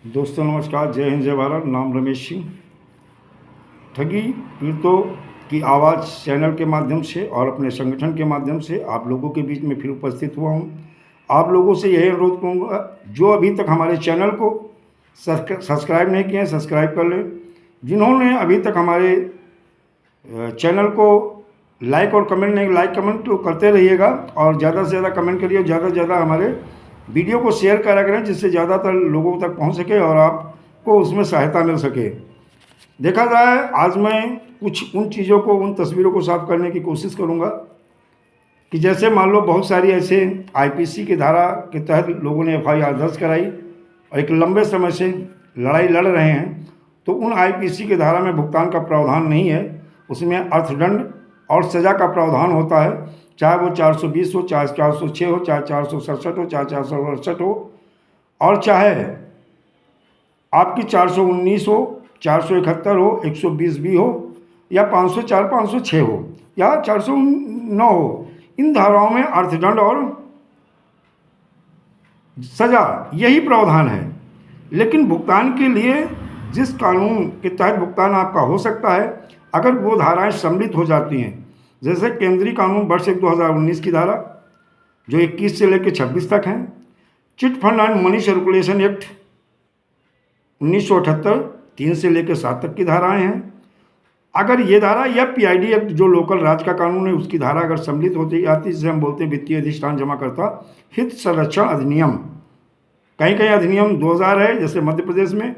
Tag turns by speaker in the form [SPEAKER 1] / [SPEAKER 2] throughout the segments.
[SPEAKER 1] दोस्तों नमस्कार, जय हिंद जय भारत। नाम रमेश सिंह। ठगी पीड़ितों की आवाज़ चैनल के माध्यम से और अपने संगठन के माध्यम से आप लोगों के बीच में फिर उपस्थित हुआ हूँ। आप लोगों से यही अनुरोध करूँगा, जो अभी तक हमारे चैनल को सब्सक्राइब नहीं किए हैं, सब्सक्राइब कर लें। जिन्होंने अभी तक हमारे चैनल को लाइक और कमेंट नहीं, लाइक कमेंट तो करते रहिएगा और ज़्यादा से ज़्यादा कमेंट करिए, ज़्यादा से ज़्यादा हमारे वीडियो को शेयर करा करें, जिससे ज़्यादातर लोगों तक पहुंच सके और आपको उसमें सहायता मिल सके। देखा जाए, आज मैं कुछ उन चीज़ों को, उन तस्वीरों को साफ करने की कोशिश करूंगा कि जैसे मान लो बहुत सारी ऐसे आईपीसी की धारा के तहत लोगों ने एफआईआर दर्ज कराई और एक लंबे समय से लड़ाई लड़ रहे हैं, तो उन आईपीसी की धारा में भुगतान का प्रावधान नहीं है। उसमें अर्थदंड और सज़ा का प्रावधान होता है, चाहे वो 420 हो, चाहे 406 हो, चाहे 467 हो, चाहे 468 हो, और चाहे आपकी 419 हो, 471 हो, 120 भी हो, या 504, 506 हो, या 409 हो। इन धाराओं में अर्थदंड और सज़ा यही प्रावधान है। लेकिन भुगतान के लिए जिस कानून के तहत भुगतान आपका हो सकता है, अगर वो धाराएं सम्मिलित हो जाती हैं, जैसे केंद्रीय कानून वर्ष 2019 की धारा जो 21 से लेकर 26 तक हैं, chit fund and money circulation act 1978 3 से लेकर 7 तक की धाराएं हैं। अगर ये धारा या पीआईडी एक्ट जो लोकल राज्य का कानून है, उसकी धारा अगर सम्मिलित होती जाती, जिसे हम बोलते हैं वित्तीय अधिष्ठान जमाकर्ता हित संरक्षण अधिनियम। कहीं कहीं अधिनियम 2000 है, जैसे मध्य प्रदेश में,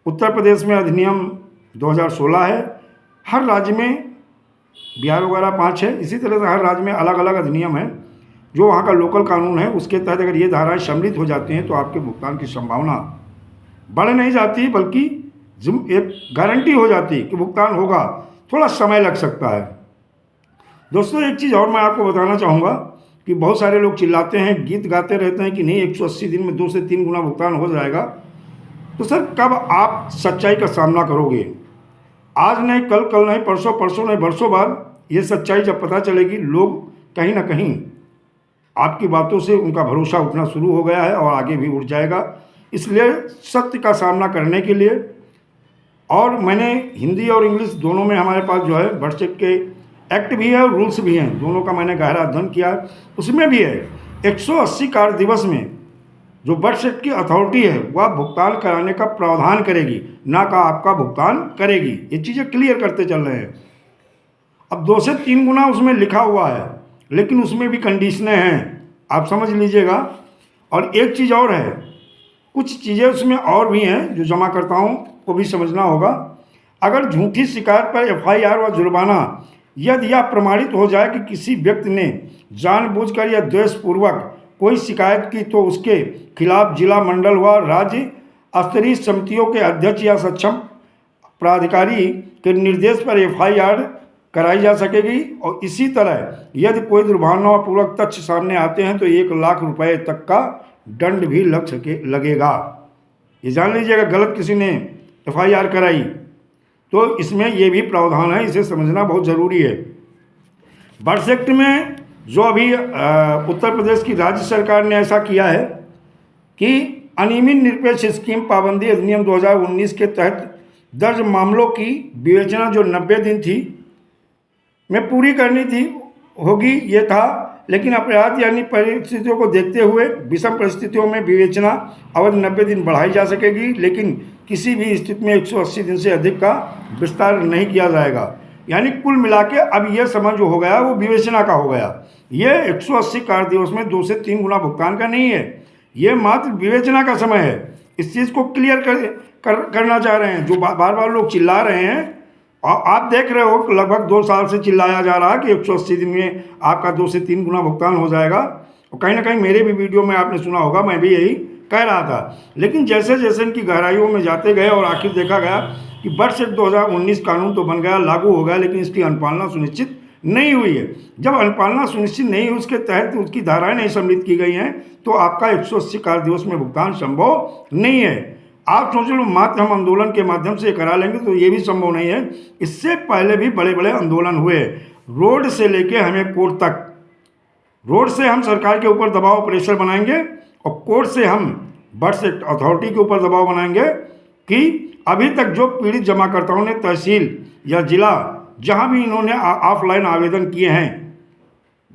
[SPEAKER 1] उत्तर प्रदेश में अधिनियम 2016 है, हर राज्य में, बिहार वगैरह 5 है। इसी तरह से हर राज्य में अलग अलग अधिनियम है जो वहाँ का लोकल कानून है, उसके तहत अगर ये धाराएं सम्मिलित हो जाती हैं तो आपके भुगतान की संभावना बढ़ नहीं जाती, बल्कि एक गारंटी हो जाती कि भुगतान होगा। थोड़ा समय लग सकता है। दोस्तों एक चीज़ और मैं आपको बताना चाहूँगा कि बहुत सारे लोग चिल्लाते हैं, गीत गाते रहते हैं कि नहीं 180 दिन में 2 से 3 गुना भुगतान हो जाएगा। तो सर, कब आप सच्चाई का सामना करोगे? आज नहीं, कल, कल नहीं, परसों, परसों नहीं, बरसों बाद ये सच्चाई जब पता चलेगी, लोग कहीं ना कहीं आपकी बातों से उनका भरोसा उठना शुरू हो गया है और आगे भी उठ जाएगा। इसलिए सत्य का सामना करने के लिए, और मैंने हिंदी और इंग्लिश दोनों में हमारे पास जो है बर्थ चेक के एक्ट भी है और रूल्स भी हैं, दोनों का मैंने गहरा अध्ययन किया है। उसमें भी है 180 कार्य दिवस में जो बर्थ चेक की अथॉरिटी है वह भुगतान कराने का प्रावधान करेगी, ना का आपका भुगतान करेगी। ये चीज़ें क्लियर करते चल रहे हैं। अब 2 से 3 गुना उसमें लिखा हुआ है, लेकिन उसमें भी कंडीशनें हैं, आप समझ लीजिएगा। और एक चीज़ और है, कुछ चीज़ें उसमें और भी हैं जो जमाकर्ताओं को भी समझना होगा। अगर झूठी शिकायत पर एफआईआर व जुर्माना यदि यह प्रमाणित हो जाए कि किसी व्यक्ति ने जानबूझकर या द्वेषपूर्वक कोई शिकायत की, तो उसके खिलाफ जिला, मंडल व राज्य स्तरीय समितियों के अध्यक्ष या सक्षम प्राधिकारी के निर्देश पर एफआईआर कराई जा सकेगी। और इसी तरह यदि कोई दुर्भावनापूर्वक तथ्य सामने आते हैं तो 1 लाख रुपए तक का दंड भी लगेगा। ये जान लीजिएगा, गलत किसी ने एफआईआर कराई तो इसमें ये भी प्रावधान है, इसे समझना बहुत ज़रूरी है। बर्थ एक्ट में जो अभी उत्तर प्रदेश की राज्य सरकार ने ऐसा किया है कि अनियमित निरपेक्ष स्कीम पाबंदी अधिनियम 2019 के तहत दर्ज मामलों की विवेचना जो 90 दिन थी में पूरी करनी थी होगी, ये था। लेकिन अपराध यानी परिस्थितियों को देखते हुए विषम परिस्थितियों में विवेचना अवधि 90 दिन बढ़ाई जा सकेगी, लेकिन किसी भी स्थिति में 180 दिन से अधिक का विस्तार नहीं किया जाएगा। यानी कुल मिला के अब यह समय जो हो गया वो विवेचना का हो गया। ये 180 कार्य दिवस में 2 से 3 गुना भुगतान का नहीं है, ये मात्र विवेचना का समय है। इस चीज़ को क्लियर करना चाह रहे हैं। जो बार बार लोग चिल्ला रहे हैं, और आप देख रहे हो लगभग 2 साल से चिल्लाया जा रहा है कि 180 दिन में आपका 2 से 3 गुना भुगतान हो जाएगा। और कहीं ना कहीं मेरे भी वीडियो में आपने सुना होगा, मैं भी यही कह रहा था। लेकिन जैसे जैसे इनकी गहराइयों में जाते गए और आखिर देखा गया कि वर्ष 2019 कानून तो बन गया, लागू हो गया, लेकिन इसकी अनुपालना सुनिश्चित नहीं हुई है। जब अनुपालना सुनिश्चित नहीं हुई, उसके तहत उसकी धाराएं नहीं सम्मिलित की गई हैं, तो आपका 180 कार्य दिवस में भुगतान संभव नहीं है। आप सोच लो, मात्र हम आंदोलन के माध्यम से करा लेंगे तो ये भी संभव नहीं है। इससे पहले भी बड़े बड़े आंदोलन हुए, रोड से लेके हमें कोर्ट तक। रोड से हम सरकार के ऊपर दबाव प्रेशर बनाएंगे और कोर्ट से हम बर्ड्स एक्ट अथॉरिटी के ऊपर दबाव बनाएंगे कि अभी तक जो पीड़ित जमाकर्ताओं ने तहसील या जिला जहां भी इन्होंने ऑफलाइन आवेदन किए हैं,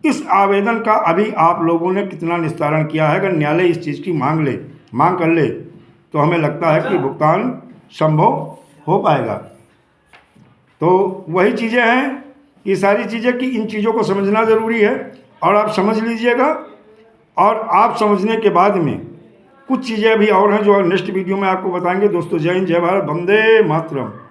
[SPEAKER 1] इस आवेदन का अभी आप लोगों ने कितना निस्तारण किया है। अगर न्यायालय इस चीज़ की मांग कर ले तो हमें लगता है कि भुगतान संभव हो पाएगा। तो वही चीज़ें हैं, ये सारी चीज़ें कि इन चीज़ों को समझना ज़रूरी है और आप समझ लीजिएगा। और आप समझने के बाद में कुछ चीज़ें अभी और हैं जो नेक्स्ट वीडियो में आपको बताएंगे। दोस्तों जय हिंद, जय भारत, वंदे मातरम।